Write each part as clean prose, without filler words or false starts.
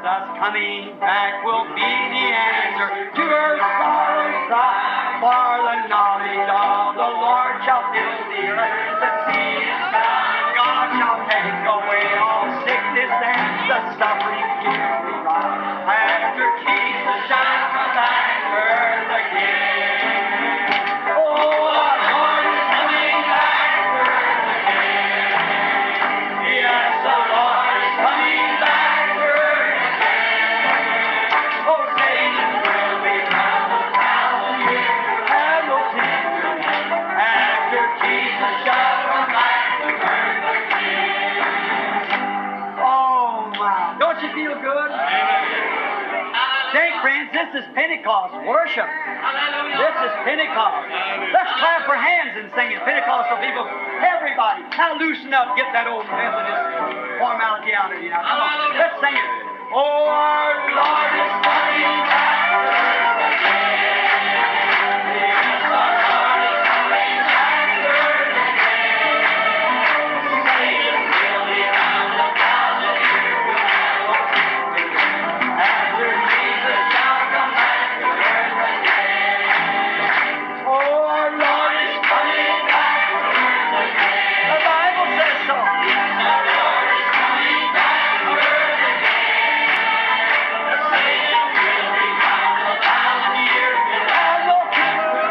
Jesus coming back will be the answer to her sorrow's cry. For the knowledge of the Lord shall fill the earth. The sea is found. God shall take away all sickness and the suffering here we rise. After Jesus shall come back to earth again. Oh, the Lord is coming back to earth again. Yes, the Lord is coming back to earth again. Oh, Satan will be bound 1,000 years. Have no tender end. After Jesus shall come back to earth again. Oh, my. Don't you feel good? Say, friends, this is Pentecost worship. This is Pentecost. Let's clap our hands and sing it. Pentecostal people, everybody, now loosen up, get that old Methodist formality out of you now. Come on, let's sing it. Oh, our Lord is coming back. Yes, our Lord is coming back to earth again. Satan will be bound 1,000 years. We'll have no victory. After Jesus shall come back to earth again. Oh, our Lord is coming back to earth again. The Bible says so. Yes, our Lord is coming back to earth again. Satan will be bound 1,000 years. We'll have no victory.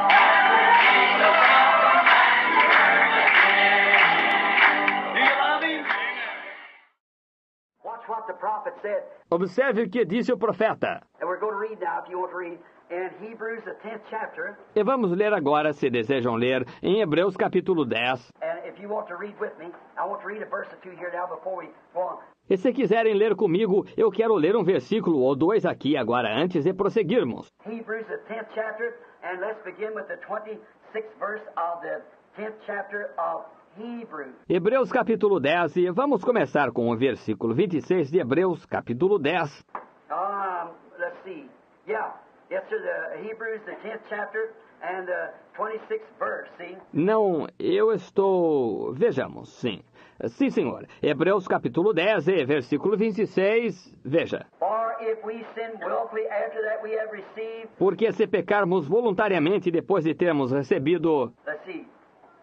After Jesus shall come back to earth again. Do you love him? Watch what the prophet said. Observe o que disse o profeta. And we're going to read now, if you want to read, in Hebrews, the 10th chapter. E vamos ler agora, se desejam ler, em Hebreus capítulo 10. And if you want to read with me, I want to read a verse or two here now before we go on. E se quiserem ler comigo, eu quero ler um versículo ou dois aqui agora antes de prosseguirmos. Hebrews, the 10th chapter, and let's begin with the 26th verse of the 10th chapter of Hebrews. Hebreus capítulo 10, e vamos começar com o versículo 26 de Hebreus capítulo 10. Let's see. Yeah. Yes, sir, the Hebrews, the 10th chapter, and the 26th verse, see? Não, eu estou... Vejamos, sim. Sim, senhor. Hebreus capítulo 10, e versículo 26, veja. For if we sin willfully after that we have received... Porque se pecarmos voluntariamente depois de termos recebido... Let's see.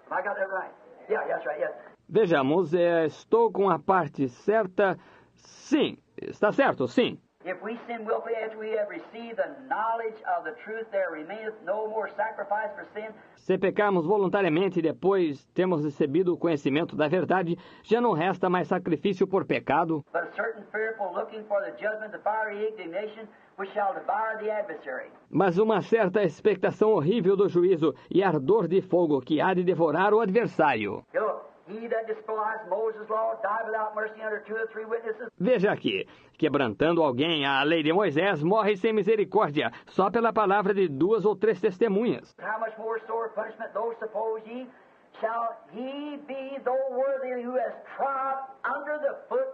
Have I got that right? Yeah, that's right, yes. Vejamos, estou com a parte certa. Sim, está certo, sim. If we sin willfully after we have received the knowledge of the truth, there remaineth no more sacrifice for sin. Se pecarmos voluntariamente depois temos recebido o conhecimento da verdade, já não resta mais sacrifício por pecado, But a certain fearful looking for the judgment, the fiery indignation, which shall devour the adversary. mas uma certa expectação horrível do juízo e ardor de fogo que há de devorar o adversário. Look, he that despised Moses' law died without mercy under 2 or 3 witnesses. Veja aqui, quebrantando alguém a lei de Moisés, morre sem misericórdia, só pela palavra de 2 ou 3 testemunhas. How much more sore punishment, though suppose ye, shall he be, though worthy, who has trod under the foot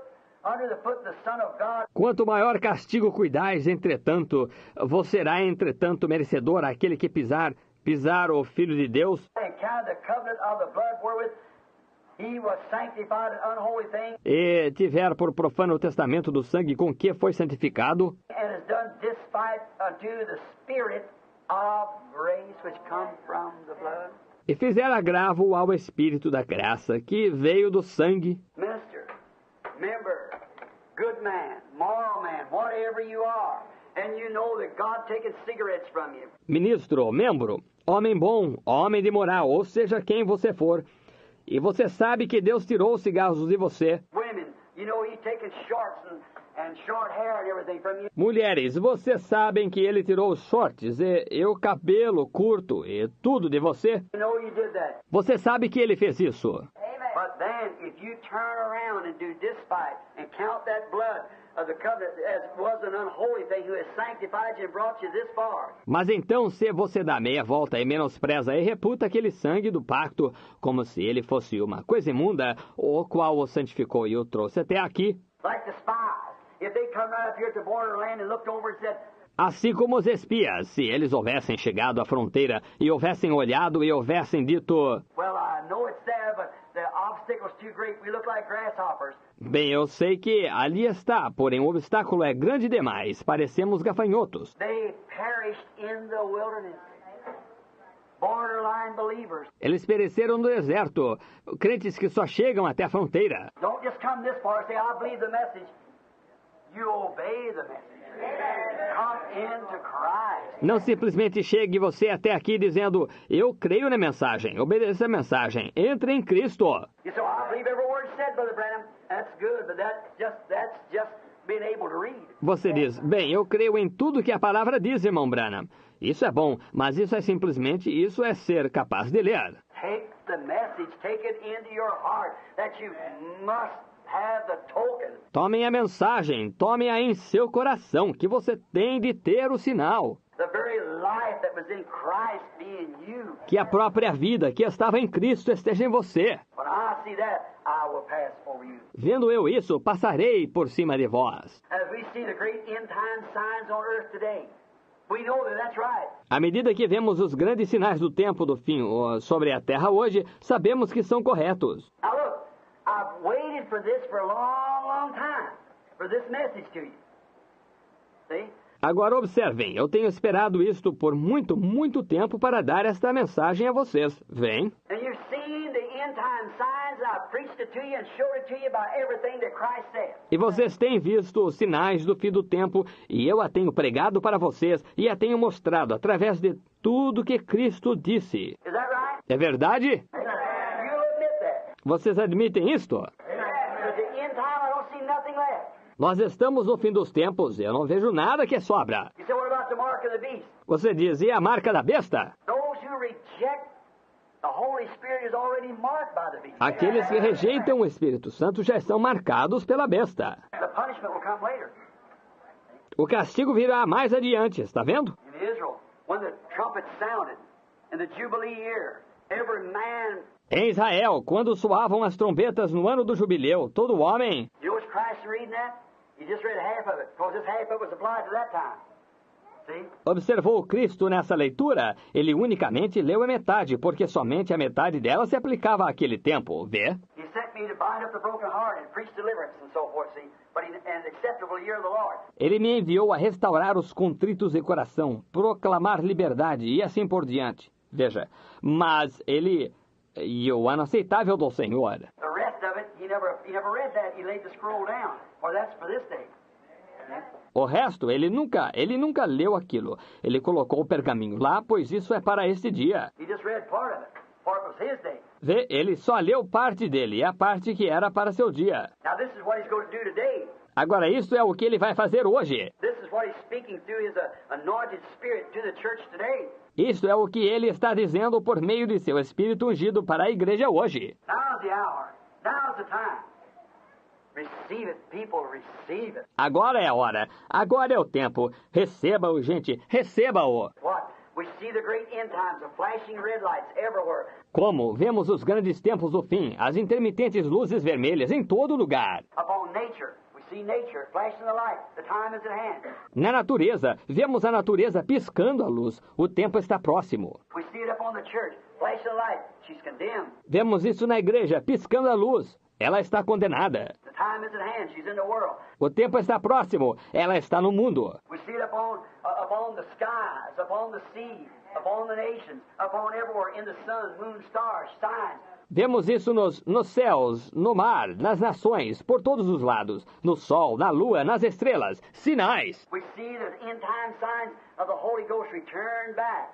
the Son of God. Quanto maior castigo cuidais, entretanto, vos será, entretanto, merecedor aquele que pisar o Filho de Deus, And count the covenant of the blood wherewith he was sanctified an unholy thing, e tiver por profano o testamento do sangue com que foi santificado, and has done despite unto the Spirit of grace which come from the blood. e fizer agravo ao Espírito da graça que veio do sangue. Minister, member, good man, moral man, whatever you are, and you know that God taking cigarettes from you. Ministro, membro, homem bom, homem de moral, ou seja, quem você for, e você sabe que Deus tirou os cigarros de você. Women, you know He's taking shorts and short hair and everything from you. Mulheres, vocês sabem que ele tirou os shorts e o cabelo curto e tudo de você. You know you did that. Você sabe que ele fez isso. But then, if you turn around and do despite and count that blood of the covenant as was an unholy thing who has sanctified you and brought you this far. Mas então, se você dá meia volta e menospreza e reputa aquele sangue do pacto como se ele fosse uma coisa imunda, o qual o santificou e o trouxe até aqui, Like the spies, if they come right up here at the borderland and looked over and said, assim como os espias, se eles houvessem chegado à fronteira e houvessem olhado e houvessem dito, well, I know it's there, but the obstacle's too great. We look like grasshoppers. Bem, eu sei que ali está, porém o obstáculo é grande demais. Parecemos gafanhotos. They perished in the wilderness. Borderline believers. Eles pereceram no deserto. Crentes que só chegam até a fronteira. Don't just come this far and say, I believe the message. You obey the message. Come into Christ. Não simplesmente chegue você até aqui dizendo, eu creio na mensagem, obedeça a mensagem, entre em Cristo. You say, I believe every word said, Brother Branham. That's good, but that's just being able to read. Você diz, bem, eu creio em tudo que a palavra diz, irmão Branham. Isso é bom, mas isso é simplesmente, isso é ser capaz de ler. Take the message, take it into your heart, that you must have the token. Tomem a mensagem, tomem-a em seu coração, que você tem de ter o sinal. The very life that was in Christ be in you. Que a própria vida que estava em Cristo esteja em você. When I see that, I will pass over you. Vendo eu isso, passarei por cima de vós. As we see the great end time signs on earth today, we know that that's right. À medida que vemos os grandes sinais do tempo do fim sobre a terra hoje, sabemos que são corretos. Now look, I've waited for this for a long, long time, for this message to you. See? Agora observem, eu tenho esperado isto por muito, muito tempo para dar esta mensagem a vocês. Vem. And you've seen the end time signs, and I've preached it to you and showed it to you about everything that Christ said. E vocês têm visto os sinais do fim do tempo, e eu a tenho pregado para vocês, e a tenho mostrado através de tudo que Cristo disse. Is that right? É verdade? You admit that. Vocês admitem isto? At the end time, I don't see nothing left. Nós estamos no fim dos tempos, eu não vejo nada que sobra. You say, what about the mark of the beast? Você diz, e a marca da besta? Those who reject the Holy Spirit is already marked by the beast. Aqueles que rejeitam o Espírito Santo já estão marcados pela besta. The punishment will come later. O castigo virá mais adiante, está vendo? In Israel, when the trumpet sounded in the Jubilee year, every man, Em Israel, quando soavam as trombetas no ano do jubileu, todo homem... you know what's Christ reading that? He just read half of it, because this half of it was applied to that time. See? Observou Cristo nessa leitura? Ele unicamente leu a metade, porque somente a metade dela se aplicava àquele tempo. Vê? He sent me to bind up the broken heart and preach deliverance and so forth, see? But in an acceptable year of the Lord. Ele me enviou a restaurar os contritos de coração, proclamar liberdade e assim por diante. Veja, mas ele... E o ano aceitável do Senhor. The rest of it, he never read that. He laid the scroll down. For that's for this day. O resto, ele nunca leu aquilo. Ele colocou o pergaminho lá, pois isso é para este dia. He just read part of it. For it was his day. Vê, ele só leu parte dele, a parte que era para seu dia. Now this is what he's going to do today. Agora, isso é o que ele vai fazer hoje. This is what he's speaking through his anointed spirit to the church today. Isso é o que ele está dizendo por meio de seu Espírito ungido para a igreja hoje. Now's the hour. Now's the time. Receive it, people, receive it. Agora é a hora. Agora é o tempo. Receba-o, gente. Receba-o. What? We see the great end times of flashing red lights everywhere. Como vemos os grandes tempos do fim, as intermitentes luzes vermelhas em todo lugar. Upon nature. We see nature flashing the light. The time is at hand. Na natureza, vemos a natureza piscando a luz. O tempo está próximo. We see it upon the church flashing the light. She's condemned. Vemos isso na igreja, piscando a luz. Ela está condenada. The time is at hand. She's in the world. O tempo está próximo. Ela está no mundo. We see it upon the skies, upon the sea, upon the nations, upon everywhere, in the sun, moon, stars, signs. Vemos isso nos céus, no mar, nas nações, por todos os lados. No sol, na lua, nas estrelas. Sinais. We see the end time signs of the Holy Ghost return back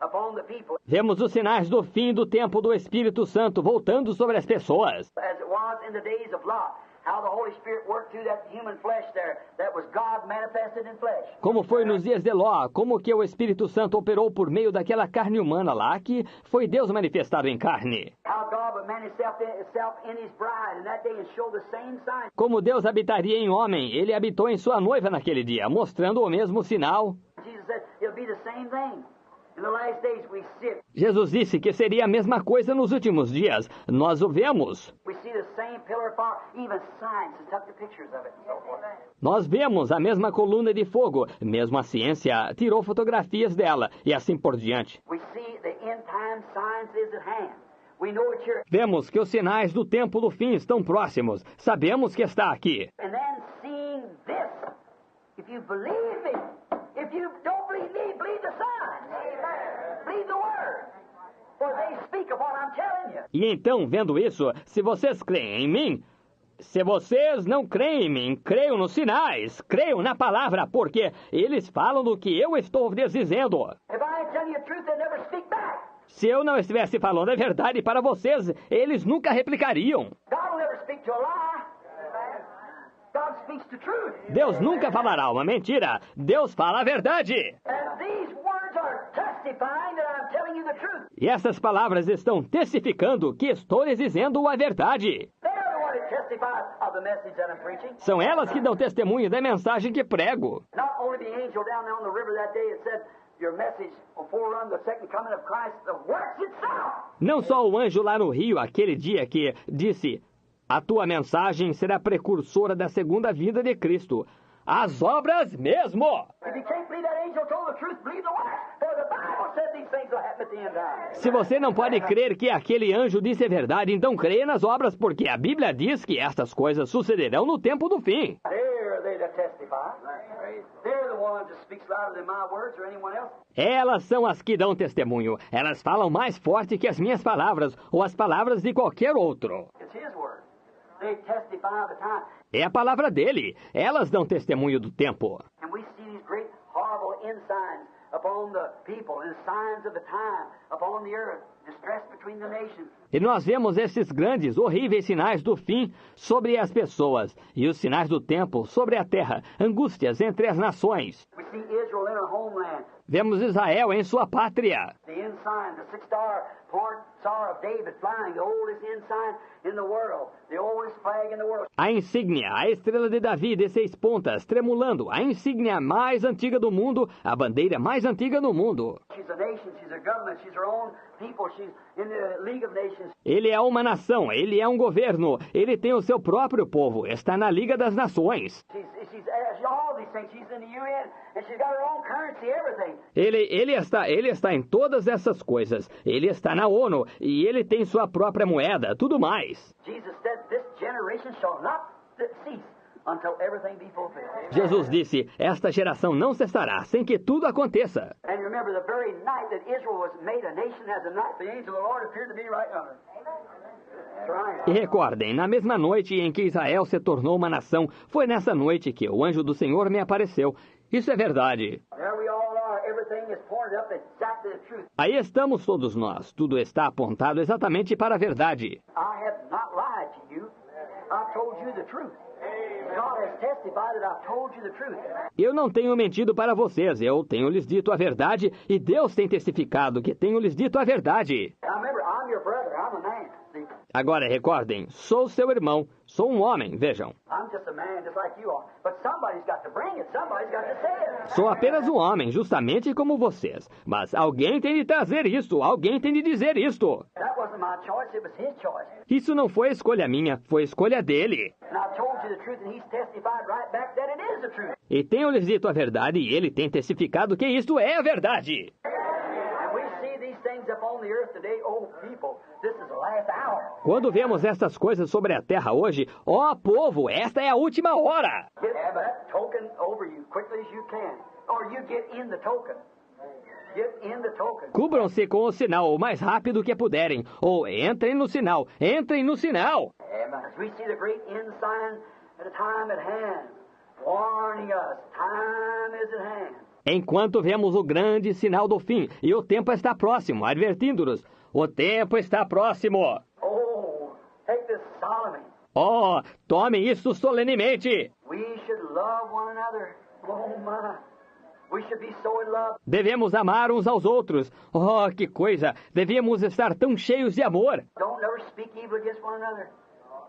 upon the people. Vemos os sinais do fim do tempo do Espírito Santo voltando sobre as pessoas. As it was in the days of Lot, how the Holy Spirit worked through that human flesh there, that was God manifested in flesh. Como foi nos dias de Ló, como que o Espírito Santo operou por meio daquela carne humana lá, que foi Deus manifestado em carne. How God would manifest himself in his bride in that day and show the same sign. Como Deus habitaria em homem, ele habitou em sua noiva naquele dia, mostrando o mesmo sinal. Jesus said it'll be the same thing. In the last days we see it. Jesus disse que seria a mesma coisa nos últimos dias. Nós o vemos. We see the same pillar of fire. Even science has took the pictures of it and so forth. Nós vemos a mesma coluna de fogo. Mesmo a ciência tirou fotografias dela e assim por diante. We see the end time science is at hand. We know it's here. Vemos que os sinais do tempo do fim estão próximos. Sabemos que está aqui. And then seeing this, if you believe me, if you don't believe me, believe the sign. Believe the word. For they speak of what I'm telling you. E então, vendo isso, se vocês creem em mim, se vocês não creem em mim, creiam nos sinais, creiam na palavra, porque eles falam do que eu estou lhes dizendo. If I ain't telling you the truth, they never speak back. Se eu não estivesse falando a verdade para vocês, eles nunca replicariam. God will never speak to a lie. God speaks the truth. Deus nunca falará uma mentira. Deus fala a verdade. And these words are testifying that I'm telling you the truth. E essas palavras estão testificando que estou lhes dizendo a verdade. They're the one that testifies of the message that I'm preaching. São elas que dão testemunho da mensagem que prego. Not only the angel down there on the river that day that said, your message will forerun the second coming of Christ, the works itself. Não só o anjo lá no rio aquele dia que disse: a tua mensagem será precursora da segunda vinda de Cristo. As obras mesmo! If you can't believe that angel told the truth, believe the works. For the Bible said these things will happen at the end time. Se você não pode crer que aquele anjo disse a verdade, então creia nas obras, porque a Bíblia diz que estas coisas sucederão no tempo do fim. They're they that testify. They're the ones that speaks louder than my words or anyone else. Elas são as que dão testemunho. Elas falam mais forte que as minhas palavras, ou as palavras de qualquer outro. It's his word. They testify of the time. É a palavra dele. Elas dão testemunho do tempo. And we see these great, horrible ensigns upon the people and signs of the time upon the earth, distress between the nations. E nós vemos esses grandes, horríveis sinais do fim sobre as pessoas, e os sinais do tempo sobre a terra, angústias entre as nações. We see Israel in her homeland. Vemos Israel em sua pátria. The ensign, the six-star Star of David flying, the oldest ensign in the world, the oldest flag in the world. A insígnia, a estrela de Davi de 6 pontas, tremulando, a insígnia mais antiga do mundo, a bandeira mais antiga do mundo. She's a nation, she's a government, she's her own people, she's in the League of Nations. Ele é uma nação, ele é um governo, ele tem o seu próprio povo, está na Liga das Nações. She's all these things. She's in the UN, and she's got her own currency, everything. Ele está em todas essas coisas. Ele está na ONU e ele tem sua própria moeda, tudo mais. Jesus said, this generation shall not cease until everything be fulfilled. Jesus disse, esta geração não cessará sem que tudo aconteça. And remember, the very night that Israel was made a nation as a night, the angel of the Lord appeared to be right under. E recordem, na mesma noite em que Israel se tornou uma nação, foi nessa noite que o anjo do Senhor me apareceu. Isso é verdade. There we all are. Everything is pointed up exactly the truth. Aí estamos todos nós. Tudo está apontado exatamente para a verdade. I have not lied to you. I've told you the truth. God has testified that I've told you the truth. Eu não tenho mentido para vocês, eu tenho lhes dito a verdade e Deus tem testificado que tenho lhes dito a verdade. Now remember, I'm your brother. I'm a man. See? Agora recordem, sou seu irmão, sou um homem, vejam. I'm just a man just like you are. But somebody's got to bring it. Somebody's got to say it. Sou apenas um homem, justamente como vocês. Mas alguém tem de trazer isto, alguém tem de dizer isto. That wasn't my choice. It was his choice. Isso não foi escolha minha, foi escolha dele. And I told you the truth, and he's testified right back that it is the truth. E tenho lhes dito a verdade e ele tem testificado que isto é a verdade. And we see these things upon the earth today. Oh, people, this is the last hour. Quando vemos estas coisas sobre a terra hoje, ó povo, esta é a última hora. Get that token over you quickly as you can. Or you get in the token. Get in the token. Cubram-se com o sinal o mais rápido que puderem, ou entrem no sinal, entrem no sinal. As we see the great ensign at a time at hand, warning us, time is at hand. Enquanto vemos o grande sinal do fim, e o tempo está próximo, advertindo-nos, o tempo está próximo. Oh, take this solemnly. Oh, tomem isso solenemente. We should love one another. Oh, my. We should be so in love. Devemos amar uns aos outros. Oh, que coisa! Devíamos estar tão cheios de amor. Don't never speak evil against one another.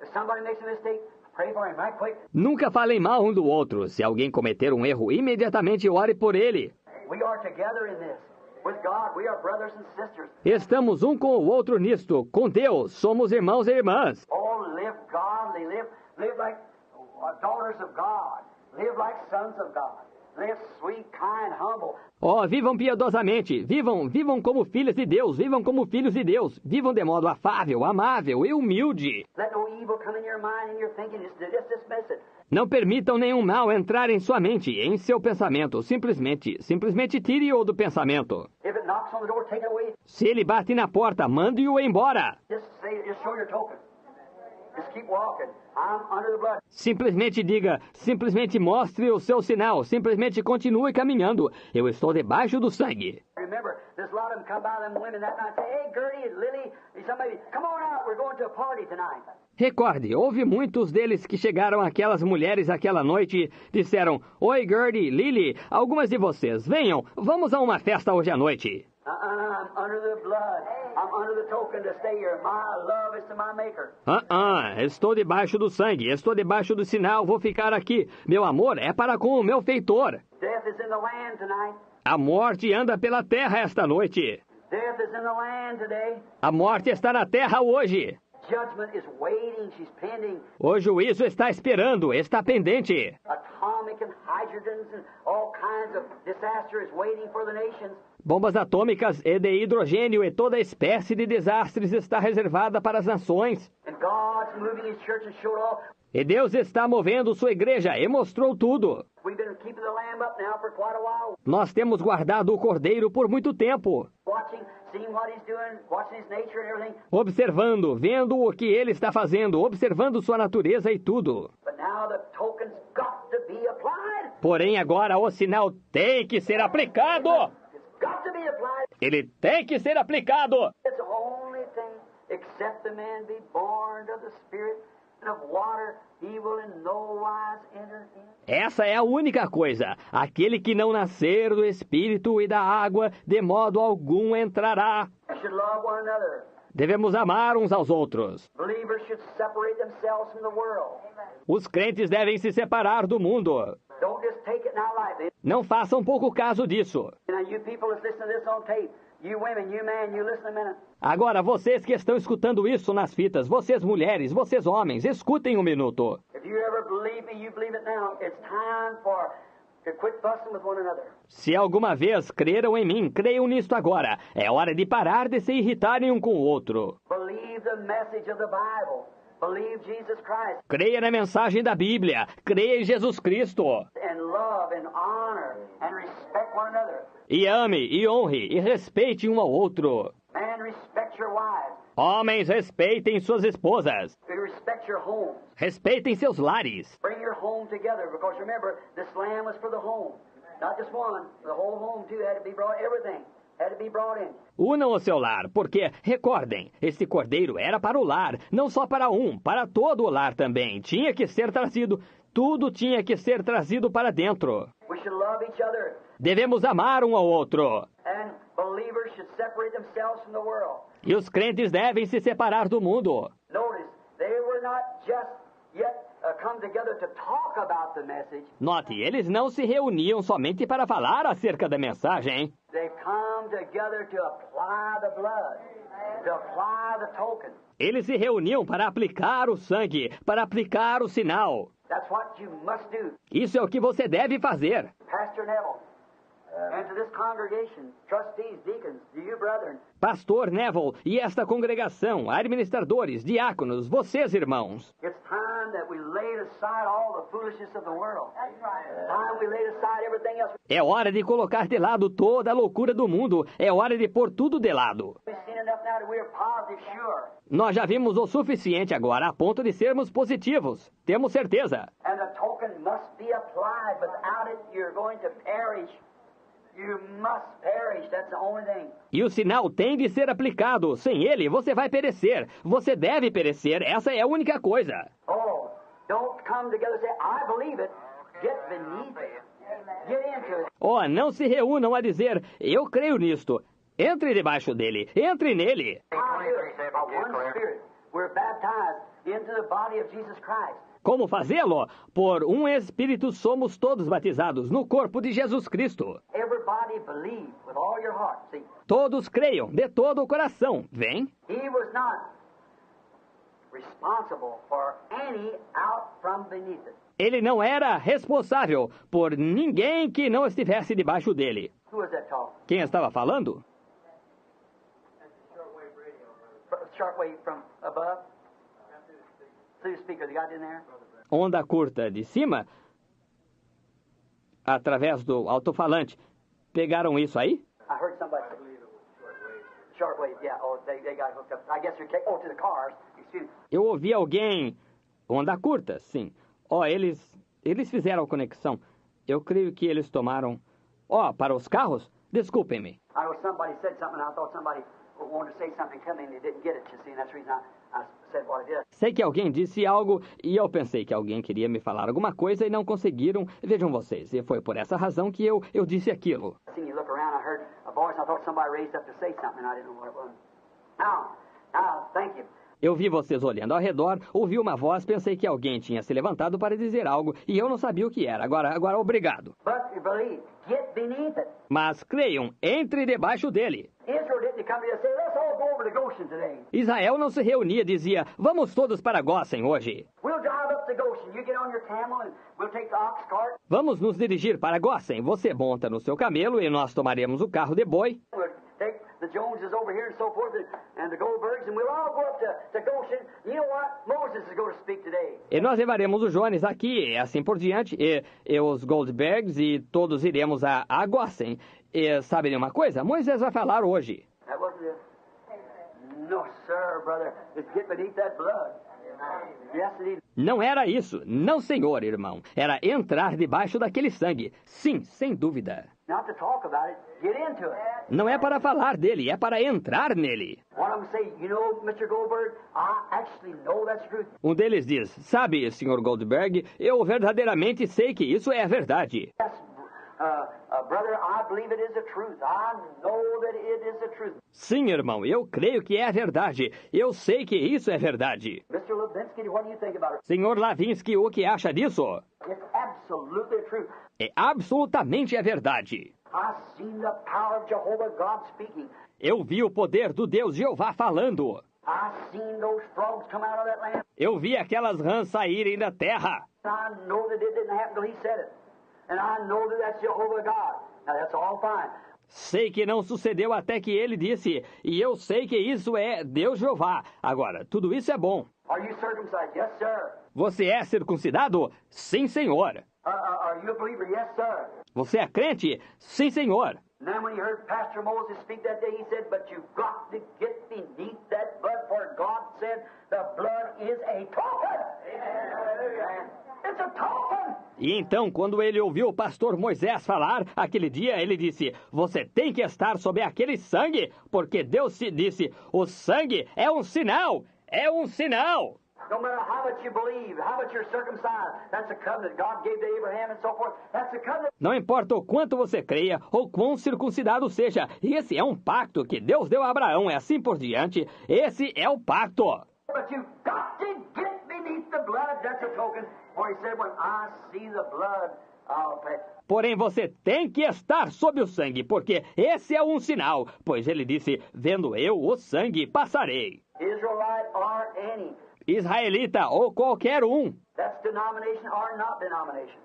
If somebody makes a mistake, pray for him right quick. Nunca falem mal um do outro. Se alguém cometer um erro, imediatamente ore por ele. We are together in this. With God, we are brothers and sisters. Estamos um com o outro nisto. Com Deus, somos irmãos e irmãs. Oh, live godly. Live like daughters of God. Live like sons of God. Live sweet, kind, humble. Oh, vivam piedosamente, vivam como filhos de Deus, vivam como filhos de Deus, vivam de modo afável, amável e humilde. Let no evil come in your mind and your thinking. Just dismiss it. Não permitam nenhum mal entrar em sua mente, em seu pensamento. Simplesmente tire-o do pensamento. If it knocks on the door, take it away. Se ele bate na porta, mande-o embora. Just show your token. Just keep walking. I'm under the blood. Simplesmente diga, simplesmente mostre o seu sinal, simplesmente continue caminhando. Eu estou debaixo do sangue. Remember, there's a lot of them come by them women that night and say, hey, Gertie, Lily, somebody, come on out. We're going to a party tonight. Recorde, houve muitos deles que chegaram aquelas mulheres aquela noite e disseram, oi Gertie, Lily, algumas de vocês, venham, vamos a uma festa hoje à noite. I'm under the blood. I'm under the token to stay here. My love is to my maker. Estou debaixo do sangue, estou debaixo do sinal, vou ficar aqui. Meu amor é para com o meu feitor. Death is in the land tonight. A morte anda pela terra esta noite. Death is in the land today. A morte está na terra hoje. Judgment is waiting. She's pending. O juízo está esperando, está pendente. Atomic and hydrogens and all kinds of disaster is waiting for the nations. Bombas atômicas e de hidrogênio e toda espécie de desastres está reservada para as nações. And God's moving His church and showed all. E Deus está movendo sua igreja e mostrou tudo. We've been keeping the lamb up now for quite a while. Nós temos guardado o cordeiro por muito tempo. Watching, seeing what He's doing, watching His nature and everything. Observando, vendo o que ele está fazendo, observando sua natureza e tudo. But now the token's got to be applied. Porém, agora o sinal tem que ser aplicado. It's got to be applied. Ele tem que ser aplicado. It's the only thing, except the man be born of the Spirit and of water, he will in no wise enter in. Essa é a única coisa. Aquele que não nascer do Espírito e da água, de modo algum entrará. We should love one another. Devemos amar uns aos outros. Believers should separate themselves from the world. Os crentes devem se separar do mundo. Don't just take it now lightly. Não façam pouco caso disso. Now, you people that's listening to this on tape, you women, you man, you listen a minute. Agora, vocês que estão escutando isso nas fitas, vocês mulheres, vocês homens, escutem um minuto. If you ever believe me, you believe it now. It's time to quit fussing with one another. Se alguma vez creram em mim, creiam nisto agora. É hora de parar de se irritarem um com o outro. Believe the message of the Bible. Believe Jesus Christ. Creia na mensagem da Bíblia. Creia em Jesus Cristo. And love and honor and respect one another. E ame, e honre, e respeite um ao outro. Man, respect your wives. Homens, respeitem suas esposas. Respect your homes. Respeitem seus lares. Bring your home together, because remember, this lamb was for the home. Not just one. The whole home, too, had to be brought, everything had to be brought in. Unam o seu lar, porque, recordem, este cordeiro era para o lar, não só para um, para todo o lar também. Tinha que ser trazido, tudo tinha que ser trazido para dentro. We should love each other. Devemos amar um ao outro. And believers should separate themselves from the world. E os crentes devem se separar do mundo. Notice, they were not just yet come together to talk about the message. Note, eles não se reuniam somente para falar acerca da mensagem. They come together to apply the blood, to apply the token. Eles se reuniam para aplicar o sangue, para aplicar o sinal. That's what you must do. Isso é o que você deve fazer. Pastor Neville, and to this congregation, trustees, deacons, to you brethren, Pastor Neville e esta congregação, administradores, diáconos, vocês irmãos. it's time that we laid aside all the foolishness of the world. It's time we laid aside everything else. É hora de colocar de lado toda a loucura do mundo. É hora de pôr tudo de lado. We've seen enough now that we're positive sure. Nós já vimos o suficiente agora a ponto de sermos positivos. Temos certeza. And the token must be applied. Without it, you're going to perish. You must perish. That's the only thing. E o sinal tem de ser aplicado. Sem ele, você vai perecer. Você deve perecer. Essa é a única coisa. Oh, don't come together and say, I believe it. Get beneath it. Get into it. Oh, não se reúnam a dizer, eu creio nisto. Entre debaixo dele. Entre nele. By one Spirit, we're baptized into the body of Jesus Christ. Como fazê-lo? Por um Espírito somos todos batizados no corpo de Jesus Cristo. Everybody believe with all your heart. See, Todos creiam de todo o coração. Vem? he was not responsible for any out from beneath it. Ele não era responsável por ninguém que não estivesse debaixo dele. Who was that talking? Quem estava falando? Shortwave from above? Through the speaker, they got it in there? Onda curta de cima, através do alto-falante. Pegaram isso aí? I heard somebody say. Shortwave, yeah. Oh, they got it hooked up. I guess they're to the cars. Excuse me. Eu ouvi alguém... Onda curta, sim. Eles fizeram conexão. Eu creio que eles tomaram... para os carros? Desculpem-me. I know somebody said something, and I thought somebody wanted to say something coming, and they didn't get it, you see, and that's the reason I said what I did. Sei que alguém disse algo e eu pensei que alguém queria me falar alguma coisa e não conseguiram. Vejam vocês, e foi por essa razão que eu disse aquilo. I seen you look around, I heard a voice, I thought somebody raised up to say something, and I didn't know what it was. Now, thank you. Eu vi vocês olhando ao redor, ouvi uma voz, pensei que alguém tinha se levantado para dizer algo e eu não sabia o que era. Agora obrigado. But you believe, get beneath it. Mas creiam, entre debaixo dele. Israel didn't come here and say, let's all go over to Goshen today. Israel não se reunia, dizia, vamos todos para Gósen hoje. We'll drive up to Goshen. You get on your camel and we'll take the ox cart. Vamos nos dirigir para Gósen. Você monta no seu camelo e nós tomaremos o carro de boi. We'll take the Joneses over here and so forth, and the Goldbergs, and we'll all go up to Goshen. You know what? Moses is going to speak today. E nós levaremos os Jones aqui, e assim por diante, e os Goldbergs, e todos iremos a Gósen. E sabe de uma coisa? Moisés vai falar hoje. That wasn't it. No, sir, brother. It's get beneath that blood. Yes, it is. Não era isso. Não, senhor, irmão. Era entrar debaixo daquele sangue. Sim, sem dúvida. Not to talk about it, get into it. Não é para falar dele, é para entrar nele. One of them say, you know, Mr. Goldberg, I actually know that's true. Um deles diz, sabe, Sr. Goldberg, eu verdadeiramente sei que isso é a verdade. Yes, brother, I believe it is the truth. I know that it is the truth. Sim, irmão, eu creio que é a verdade. Eu sei que isso é verdade. Mr. Levinsky, what do you think about it? Sr. Lavinsky, o que acha disso? It's absolutely true. É absolutamente a verdade. I've seen the power of Jehovah God speaking. Eu vi o poder do Deus Jeová falando. I've seen those frogs come out of that land. Eu vi aquelas rãs saírem da terra. I know that it didn't happen till he said it. And I know that that's Jehovah God. Now that's all fine. Sei que não sucedeu até que ele disse, e eu sei que isso é Deus Jeová. Agora, tudo isso é bom. Are you circumcised? Yes, sir. Você é circuncidado? Sim, senhor. Are you a believer? Yes, sir. Você é crente? Sim, senhor. And then when you heard Pastor Moses speak that day, he said, but you've got to get beneath that blood, for God said the blood is a token. Amen. It's a token. E então, quando ele ouviu o pastor Moisés falar, aquele dia ele disse, você tem que estar sob aquele sangue, porque Deus se disse, o sangue é um sinal, é um sinal. No matter how much you believe, how much you're circumcised, that's a covenant God gave to Abraham and so forth. That's a covenant. Não importa o quanto você creia ou quão circuncidado seja, esse é um pacto que Deus deu a Abraão e assim por diante. Esse é o pacto. But you've got to get beneath the blood. That's a token. For he said, when I see the blood, I'll pay. Porém, você tem que estar sob o sangue, porque esse é um sinal. Pois ele disse, vendo eu o sangue, passarei. Israelite or any. Israelita ou qualquer um. That's denomination or not denomination.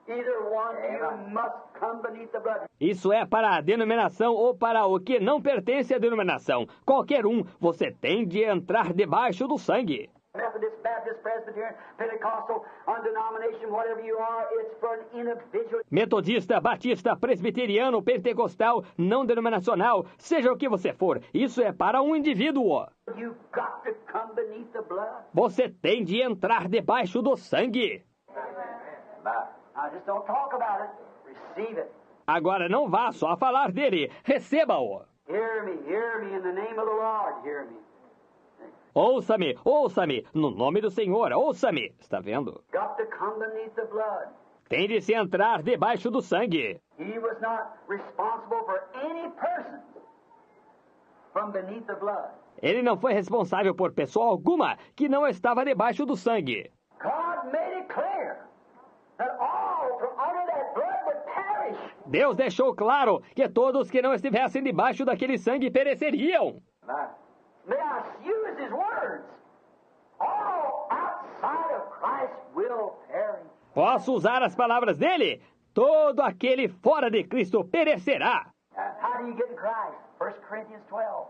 Either one, you must come beneath the blood. Isso é para a denominação ou para o que não pertence à denominação. Qualquer um, você tem de entrar debaixo do sangue. Methodist, Baptist, Presbyterian, Pentecostal, undenomination, whatever you are, it's for an individual. Metodista, batista, presbiteriano, pentecostal, não denominacional, seja o que você for, isso é para um indivíduo. You've got to come beneath the blood. Você tem de entrar debaixo do sangue. Now just don't talk about it. Receive it. Agora não vá só falar dele, receba-o. Hear me in the name of the Lord, hear me. Ouça-me, ouça-me, no nome do Senhor, ouça-me. Está vendo? Got to come beneath the blood. Tem de se entrar debaixo do sangue. He was not responsible for any person from beneath the blood. Ele não foi responsável por pessoa alguma que não estava debaixo do sangue. God made it clear that all from under that blood would perish. Deus deixou claro que todos que não estivessem debaixo daquele sangue pereceriam. May I use his words? All outside of Christ will perish. Posso usar as palavras dele? Todo aquele fora de Cristo perecerá. How do you get in Christ? 1 Corinthians 12.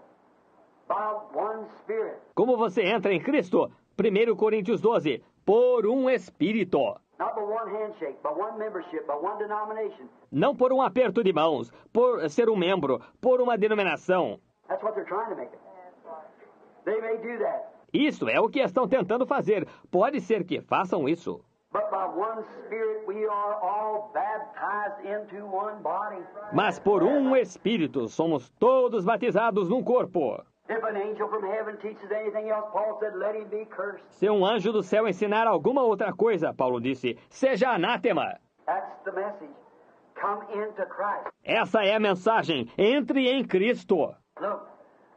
By one Spirit. Como você entra em Cristo? 1 Coríntios 12. Por um Espírito. Not by one handshake, by one membership, by one denomination. Não por um aperto de mãos, por ser um membro, por uma denominação. That's what they're trying to make it. They may do that. Isso é o que estão tentando fazer. Pode ser que façam isso. But by one Spirit we are all baptized into one body. Mas por um Espírito somos todos batizados num corpo. If an angel from heaven teaches anything else, Paul said, let him be cursed. Se um anjo do céu ensinar alguma outra coisa, Paulo disse, seja anátema. That's the message. Come into Christ. Essa é a mensagem. Entre em Cristo. Look,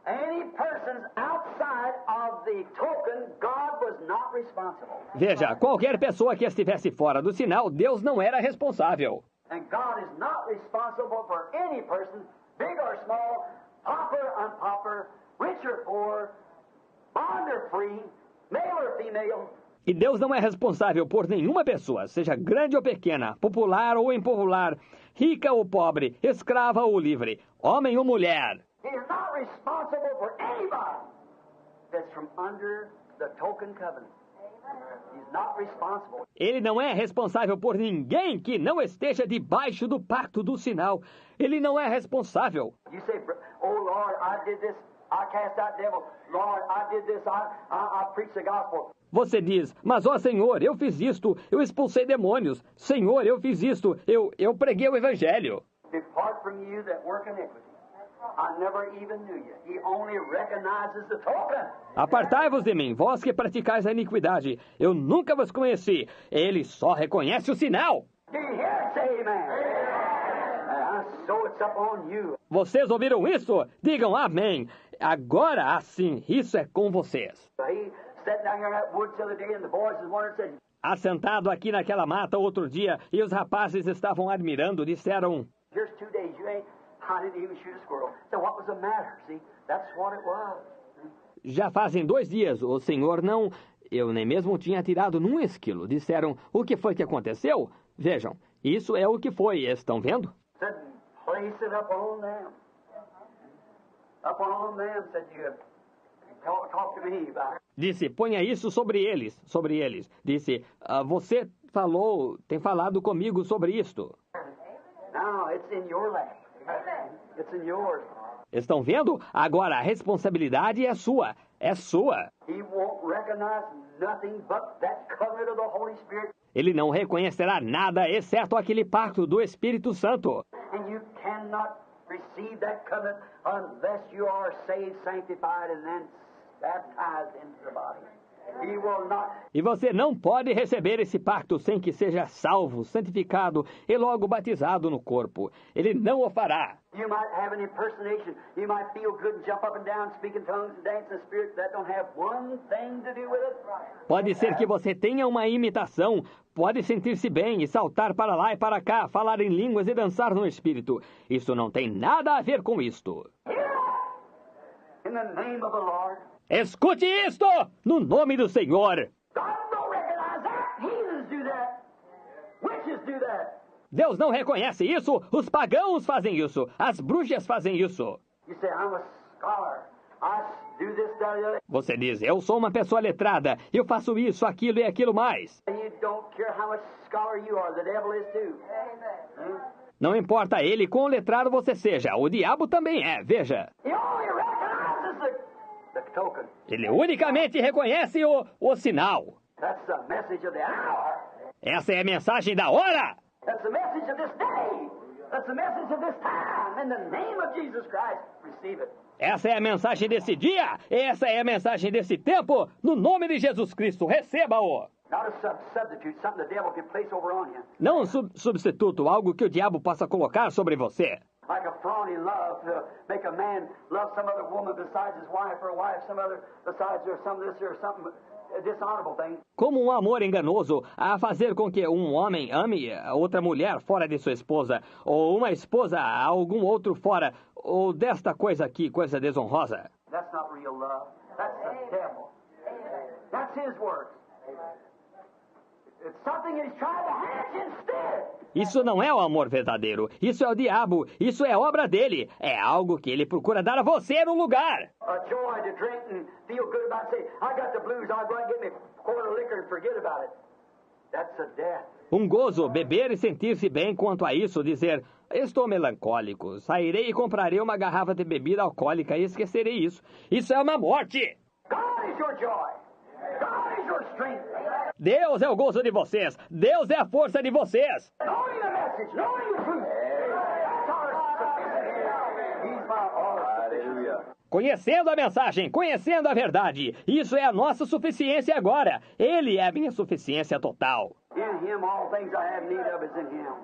any persons outside of the token, God was not responsible. Veja, qualquer pessoa que estivesse fora do sinal, Deus não era responsável. And God is not responsible for any person, big or small, pauper, unpauper, rich or poor, bond or free, male or female. E Deus não é responsável por nenhuma pessoa, seja grande ou pequena, popular ou impopular, rica ou pobre, escrava ou livre, homem ou mulher. He is not responsible for anybody that's from under the token covenant. He's not responsible. Ele não é responsável por ninguém que não esteja debaixo do pacto do sinal. Ele não é responsável. You say, oh Lord, I did this, I cast out devils. Lord, I did this, I preached the gospel. Você diz, mas ó Senhor, eu fiz isto, eu expulsei demônios. Senhor, eu fiz isto, eu preguei o evangelho. Depart from you that work iniquity. I never even knew you. He only recognizes the token. Apartai-vos de mim, vós que praticais a iniquidade. Eu nunca vos conheci. Ele só reconhece o sinal. Do you hear it? Say amen. So it's up on you. Vocês ouviram isso? Digam amém. Agora, assim, isso é com vocês. He sat down here in that woods the other day and the boys was wondering, said, Assentado aqui naquela mata outro dia, e os rapazes estavam admirando, disseram, here's 2 days, I didn't even shoot a squirrel. So what was the matter? See, that's what it was. já fazem 2 dias, o senhor não... Eu nem mesmo tinha atirado num esquilo. Disseram, o que foi que aconteceu? Vejam, isso é o que foi, estão vendo? Said, place it up on them. Up on them, said you. Talk to me about it. Disse, ponha isso sobre eles, sobre eles. Disse, você tem falado comigo sobre isto. Now, it's in your lap. It's in yours. Estão vendo? Agora a responsabilidade é sua. É sua. He won't recognize nothing but that covenant of the Holy Spirit. Ele não reconhecerá nada exceto aquele pacto do Espírito Santo. And you cannot receive that covenant unless you are saved, sanctified, and then baptized into the body. He will not. E você não pode receber esse pacto sem que seja salvo, santificado e logo batizado no corpo. Ele não o fará. You might have an impersonation. You might feel good and jump up and down, speak in tongues and dance in the spirit. That don't have one thing to do with it. Pode ser que você tenha uma imitação, pode sentir-se bem e saltar para lá e para cá, falar em línguas e dançar no espírito. Isso não tem nada a ver com isto. In the name of the Lord. Escute isto! No nome do Senhor! God don't recognize that. Heathens do that. Witches do that. Deus não reconhece isso, os pagãos fazem isso, as bruxas fazem isso. You say, I'm a scholar. I do this, that, and the other. Você diz, eu sou uma pessoa letrada, eu faço isso, aquilo e aquilo mais. You don't care how much scholar you are. The devil is too. Amen. Não importa ele quão letrado você seja, o diabo também é, veja. He only recognizes the token. Ele unicamente reconhece o sinal. That's the message of the hour. Essa é a mensagem da hora. That's the message of this day. That's the message of this time. In the name of Jesus Christ, receive it. Essa é a mensagem desse dia, essa é a mensagem desse tempo, no nome de Jesus Cristo, receba-o. Not a substitute, something the devil can place over on you. Não um substituto, algo que o diabo possa colocar sobre você. Like a frawny love to make a man love some other woman besides his wife, or a wife some other besides her, some this or something dishonorable thing. Como um amor enganoso a fazer com que um homem ame outra mulher fora de sua esposa, ou uma esposa a algum outro fora, ou desta coisa aqui, coisa desonrosa. That's not real love. That's the devil. That's his work. It's something he's trying to hatch instead. Isso não é o amor verdadeiro. Isso é o diabo. Isso é obra dele. É algo que ele procura dar a você no lugar. A joy to drink and feel good about it. Say, I got the blues. I'll go and get me a quart of liquor and forget about it. That's a death. Um gozo, beber e sentir-se bem quanto a isso, dizer, estou melancólico, sairei e comprarei uma garrafa de bebida alcoólica e esquecerei isso. Isso é uma morte. God is your joy. God is your strength. Deus é o gozo de vocês. Deus é a força de vocês. Knowing the message, knowing the truth. That's our He's my all-sufficient. Conhecendo a mensagem, conhecendo a verdade. Isso é a nossa suficiência agora. Ele é a minha suficiência total. In him all things I have need of is in him.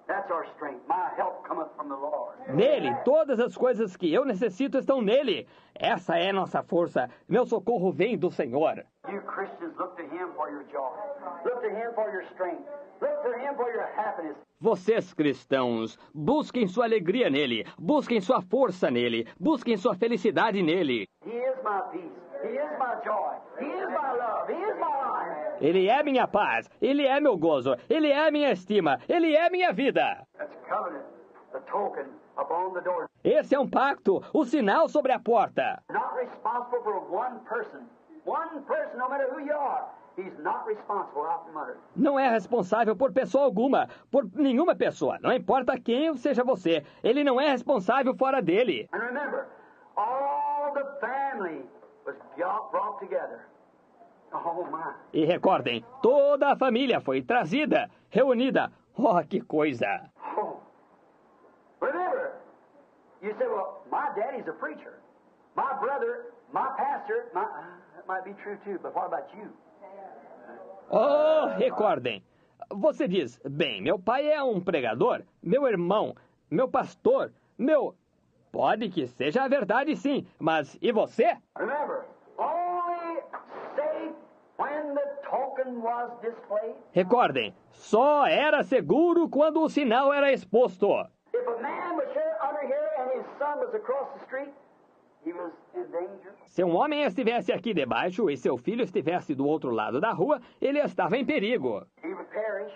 That's our strength. My help cometh from the Lord. Nele, todas as coisas que eu necessito estão nele. Essa é nossa força. Meu socorro vem do Senhor. You Christians, look to him for your joy. Look to him for your strength. Look to him for your happiness. Vocês cristãos, busquem sua alegria nele, busquem sua força nele, busquem sua felicidade nele. He is my peace. He is my joy. He is my love. He is my life. Ele é minha paz, ele é meu gozo, ele é minha estima, ele é minha vida. That's covenant, the token upon the door. Esse é um pacto, o sinal sobre a porta. Not responsible for one person. One person, no matter who you are. He's not responsible out from under. Não é responsável por pessoa alguma, por nenhuma pessoa, não importa quem seja você. Ele não é responsável fora dele. And remember, all the family was brought together. Oh my. E recordem, toda a família foi trazida, reunida. Oh, que coisa! Oh. Remember, you say, well, my daddy's a preacher. My brother, my pastor, that might be true too, but what about you? Oh, recordem. Você diz, bem, meu pai é um pregador, meu irmão, meu pastor, meu... Pode que seja a verdade sim, mas e você? Remember, only safe when the token was displayed. Recordem, só era seguro quando o sinal era exposto. If a man was here under here and his son was across the street, he was in danger. Se um homem estivesse aqui debaixo e seu filho estivesse do outro lado da rua, ele estava em perigo. He would perish.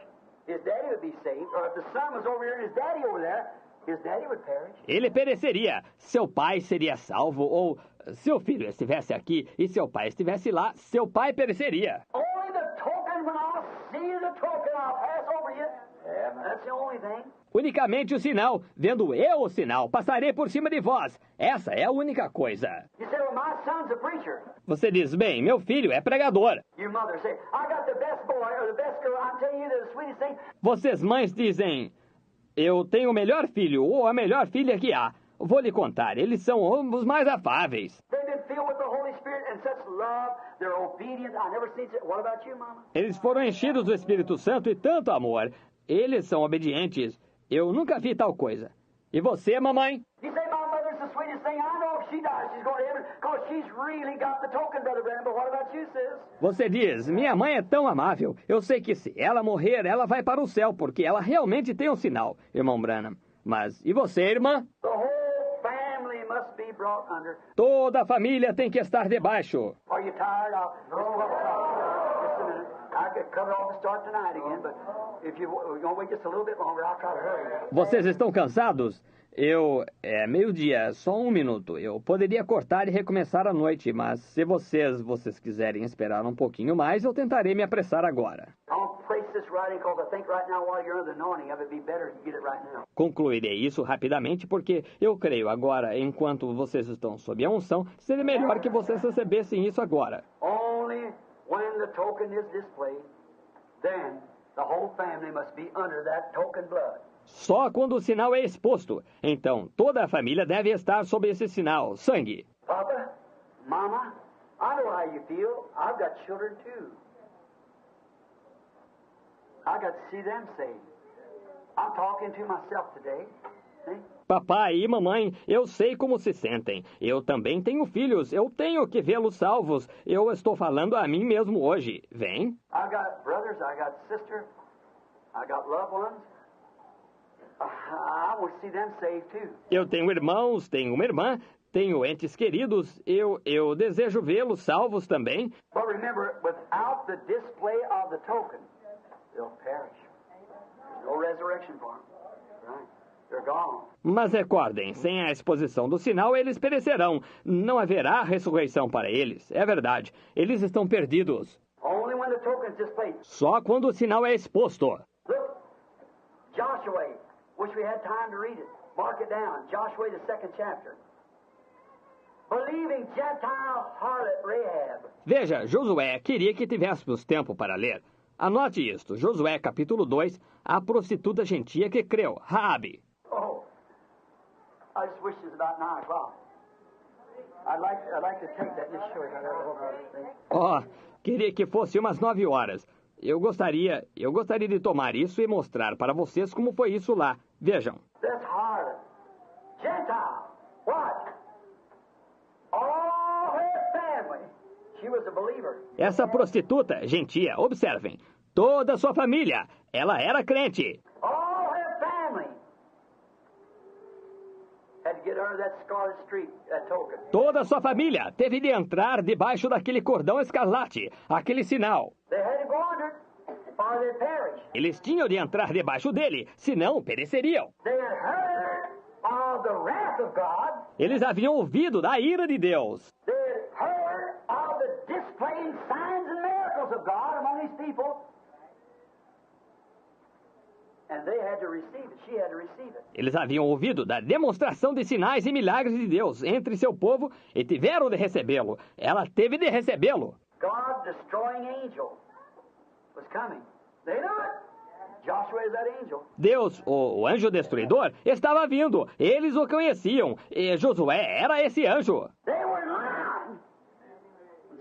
His daddy would be saved. Or if the son was over here and his daddy over there, his daddy would perish. Ele pereceria, seu pai seria salvo, ou se o filho estivesse aqui e seu pai estivesse lá, seu pai pereceria. Only the token, when I see the token, I'll pass over you. That's the only thing. Unicamente o sinal, vendo eu o sinal, passarei por cima de vós. Essa é a única coisa. You say, well, my son's a preacher. Você diz, bem, meu filho é pregador. Your mother say, I got the best boy or the best girl. I'm telling you, the sweetest thing. Vocês mães dizem, eu tenho o melhor filho ou a melhor filha que há. Vou lhe contar, eles são os mais afáveis. They've been filled with the Holy Spirit and such love. They're obedient. I never seen it. What about you, Mama? Eles foram enchidos do Espírito Santo e tanto amor. Eles são obedientes. Eu nunca vi tal coisa. E você, mamãe? You say my mother's the sweetest thing. I know if she dies, she's going to heaven because she's really got the token, Brother Branham. But what about you, sis? Você diz, minha mãe é tão amável. Eu sei que se ela morrer, ela vai para o céu, porque ela realmente tem um sinal, irmão Branham. Mas e você, irmã? The whole family must be brought under. Toda a família tem que estar debaixo. Are you tired? It's 12 o'clock. Just a minute. I could cover all the start tonight again, but if you're going to wait just a little bit longer, I'll try to hurry. Vocês estão cansados? É meio-dia, só um minuto. Eu poderia cortar e recomeçar à noite, mas se vocês quiserem esperar um pouquinho mais, eu tentarei me apressar agora. I'll place this writing because I think right now while you're under the anointing of it, it'd be better to get it right now. Concluirei isso rapidamente porque eu creio agora, enquanto vocês estão sob a unção, seria melhor que vocês recebessem isso agora. Only when the token is displayed, then the whole family must be under that token blood. Só quando o sinal é exposto. Então, toda a família deve estar sob esse sinal, sangue. Papa, Mama, I know how you feel. I've got children too. I got to see them saved. I'm talking to myself today. See? Papai e mamãe, eu sei como se sentem. Eu também tenho filhos. Eu tenho que vê-los salvos. Eu estou falando a mim mesmo hoje. Vem. I got brothers, I got sisters, I got loved ones. I want want to see them saved too. Eu tenho irmãos, tenho uma irmã, tenho entes queridos, eu desejo vê-los salvos também. But remember, without the display of the token, they'll perish. There's no resurrection for them. Right? They're gone. Mas recordem, sem a exposição do sinal, eles perecerão. Não haverá ressurreição para eles. É verdade, eles estão perdidos. Only when the token is displayed. Só quando o sinal é exposto. Look, Joshua, wish we had time to read it. Mark it down. Joshua, the 2nd chapter. Believing Gentile harlot Rahab. Veja, Josué queria que tivéssemos tempo para ler. Anote isto, Josué capítulo 2, a prostituta gentia que creu, Raabe. Oh, I just wish it was about 9 o'clock. I'd like to take that and just show you. Oh, queria que fosse umas 9 horas. Eu gostaria de tomar isso e mostrar para vocês como foi isso lá. Vejam. This harlot, Gentile, what? All her family. She was a believer. Essa prostituta gentia, observem, toda a sua família, ela era crente. All her family had to get under that scarlet street, that token. Toda a sua família teve de entrar debaixo daquele cordão escarlate, aquele sinal. They had to go under it, or they'd perish. Eles tinham de entrar debaixo dele, senão pereceriam. They had heard of the wrath of God. Eles haviam ouvido da ira de Deus. They had heard of the displaying signs and miracles of God among His people. And they had to receive it. She had to receive it. Eles haviam ouvido da demonstração de sinais e milagres de Deus entre seu povo e tiveram de recebê-lo. Ela teve de recebê-lo. God, destroying angel, was coming. They knew it. Joshua is that angel. Deus, o anjo destruidor, estava vindo. Eles o conheciam. E Josué era esse anjo. They were in line.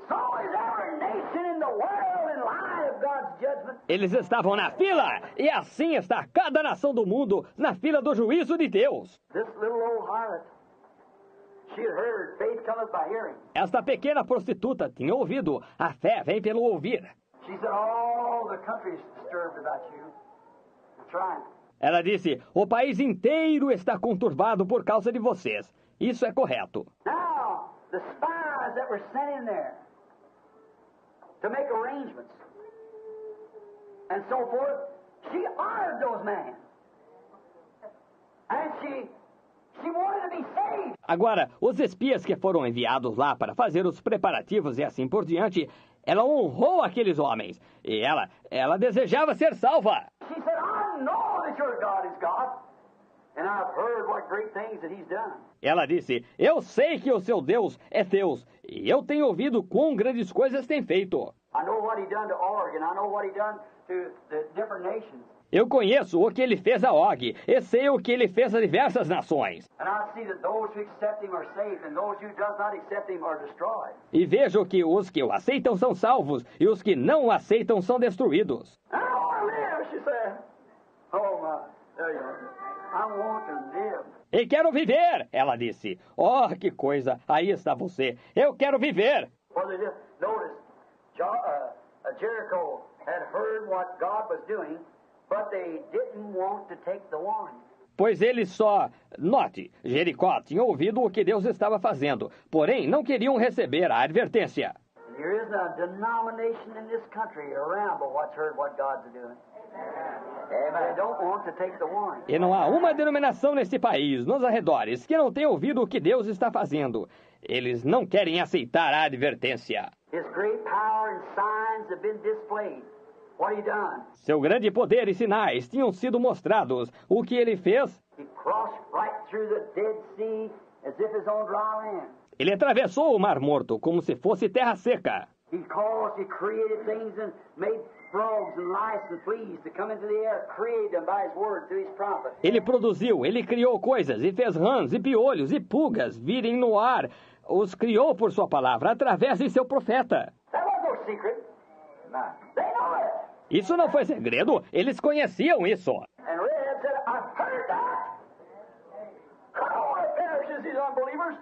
So is every nation in the world in line of God's judgment. Eles estavam na fila. E assim está cada nação do mundo na fila do juízo de Deus. This little old harlot, she had heard, faith cometh by hearing. Esta pequena prostituta tinha ouvido. A fé vem pelo ouvir. She said, all the country is disturbed about you. I'm trying. Ela disse, o país inteiro está conturbado por causa de vocês. Isso é correto. Now, the spies that were sent in there to make arrangements and so forth, she honored those men. And she wanted to be saved. Agora, os espias que foram enviados lá para fazer os preparativos e assim por diante, ela honrou aqueles homens. E ela desejava ser salva. She said, I know that your God is God, and I've heard what great things that He's done. Ela disse, eu sei que o seu Deus é Deus, e eu tenho ouvido quão grandes coisas tem feito. I know what He done to Oregon. I know what He done to the different nations. Eu conheço o que ele fez a Og, e sei o que ele fez a diversas nações. And I see that those who accept Him are saved, and those who does not accept Him are destroyed. E vejo que os que o aceitam são salvos, e os que não o aceitam são destruídos. I don't want to live, she said. Oh my, there you are. I want to live. E quero viver, ela disse. Oh, que coisa, aí está você. Eu quero viver. Well, they just noticed Jericho had heard what God was doing, but they didn't want to take the warning. Pois eles só... Note, Jericó tinha ouvido o que Deus estava fazendo, porém não queriam receber a advertência. There isn't a denomination in this country around but what's heard what God's doing. They don't want to take the warning. E não há uma denominação nesse país, nos arredores, que não tenha ouvido o que Deus está fazendo. Eles não querem aceitar a advertência. His great power and signs have been displayed. What he done? Seu grande poder e sinais tinham sido mostrados. O que ele fez? He crossed right through the Dead Sea as if it's on dry land. Ele atravessou o Mar Morto como se fosse terra seca. He created things and made frogs and lice and fleas to come into the air, created them by his word through his prophet. Ele produziu, ele criou coisas e fez rãs e piolhos e pulgas virem no ar. Os criou por sua palavra através de seu profeta. That was no secret. They know it. Isso não foi segredo, eles conheciam isso. And Rahab said, I've heard that. I don't want to perish as these unbelievers.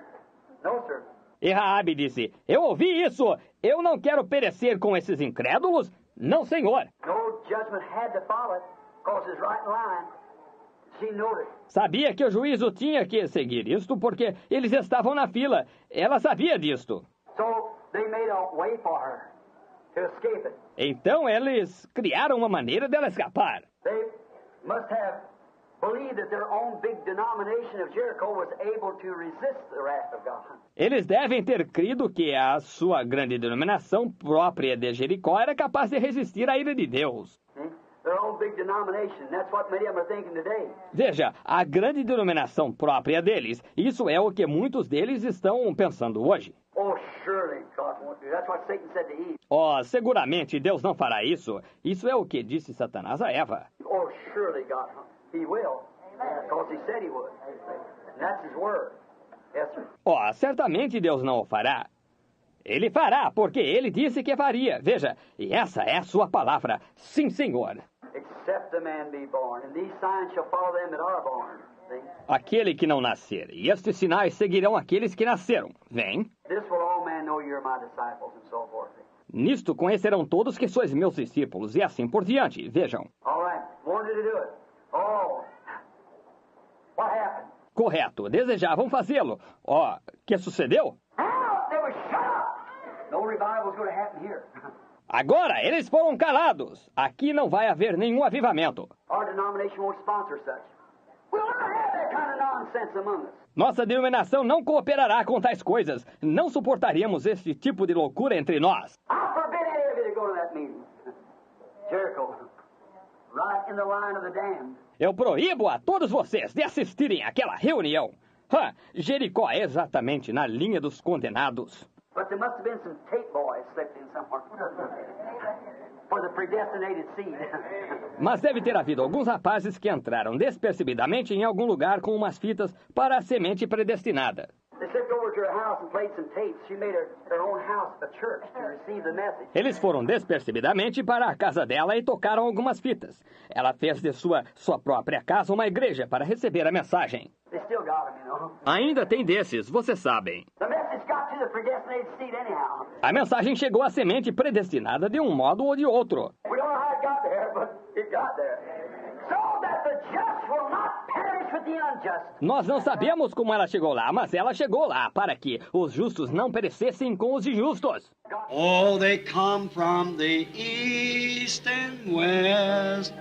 No, sir. E Raabe disse, eu ouvi isso, eu não quero perecer com esses incrédulos. Não, senhor. No judgment had to follow it, because it's right in line. she noted. Sabia que o juízo tinha que seguir isto porque eles estavam na fila. Ela sabia disto. So they made a way for her to escape it. Então eles criaram uma maneira dela escapar. They must have believed that their own big denomination of Jericho was able to resist the wrath of God. Eles devem ter crido que a sua grande denominação própria de Jericó era capaz de resistir à ira de Deus. Their own big denomination. That's what many of them are thinking today. Veja, a grande denominação própria deles. Isso é o que muitos deles estão pensando hoje. Oh, surely God won't do. That's what Satan said to Eve. Oh, seguramente Deus não fará isso. Isso é o que disse Satanás a Eva. Oh, surely God, He will. Because He said He would. And that's His word. Yes, sir. Oh, certamente Deus não o fará. Ele fará, porque ele disse que faria. Veja, e essa é a sua palavra. Sim, Senhor. Except a man be born, and these signs shall follow them that are born. See? Aquele que não nascer, e estes sinais seguirão aqueles que nasceram. Vem. This will all men know you're my disciples, and so forth. Nisto conhecerão todos que sois meus discípulos, e assim por diante. Vejam. All right, wanted to do it. Oh, what happened? Correto, desejavam fazê-lo. Oh, que sucedeu? Ah, they were shut up. No revival is going to happen here. Agora, eles foram calados. Aqui não vai haver nenhum avivamento. Our denomination won't sponsor such. We'll not have that kind of nonsense among us. Nossa denominação não cooperará com tais coisas. Não suportaríamos este tipo de loucura entre nós. I forbid any of you to go to that meeting. Jericho, right in the line of the damned. Eu proíbo a todos vocês de assistirem àquela reunião. Jericó é exatamente na linha dos condenados. But there must have been some tape boys slipped in somewhere for the predestinated seed. Mas deve ter havido alguns rapazes que entraram despercebidamente em algum lugar com umas fitas para a semente predestinada. They slipped over to her house and played some tapes. She made her own house a church to receive the message. Eles foram despercebidamente para a casa dela e tocaram algumas fitas. Ela fez de sua própria casa uma igreja para receber a mensagem. They still got them, you know. Ainda tem desses, vocês sabem. The message got to the predestinated seed anyhow. A mensagem chegou à semente predestinada de um modo ou de outro. We don't know how it got there, but it got there. So that the just will not perish with the unjust. Nós não sabemos como ela chegou lá, mas ela chegou lá para que os justos não perecessem com os injustos. Oh, they come from the east and west.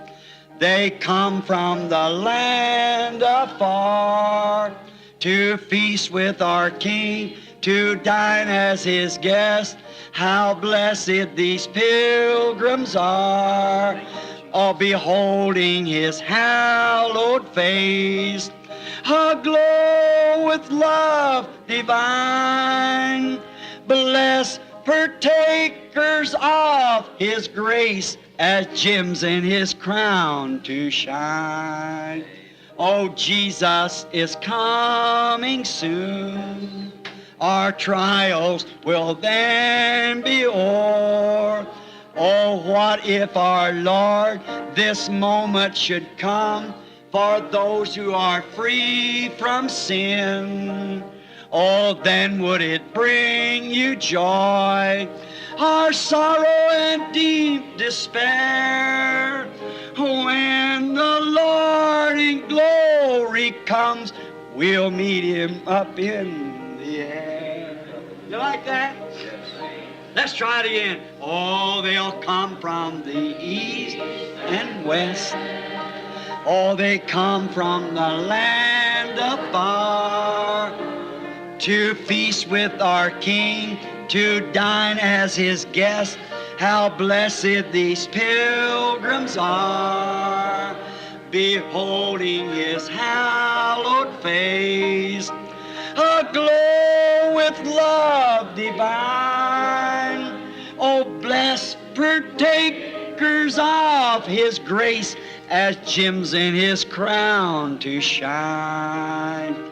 They come from the land afar to feast with our King, to dine as his guest. How blessed these pilgrims are, all beholding his hallowed face, aglow with love divine. Blessed partakers of his grace, as gems in his crown to shine. Oh, Jesus is coming soon. Our trials will then be o'er. Oh, what if our Lord this moment should come for those who are free from sin? Oh, then would it bring you joy, our sorrow and deep despair, when the Lord in glory comes, we'll meet him up in the air. You like that? Let's try it again. Oh, they'll come from the east and west. Oh, they come from the land afar to feast with our King, to dine as his guest. How blessed these pilgrims are, beholding his hallowed face, aglow with love divine. Oh, blessed partakers of his grace, as gems in his crown to shine.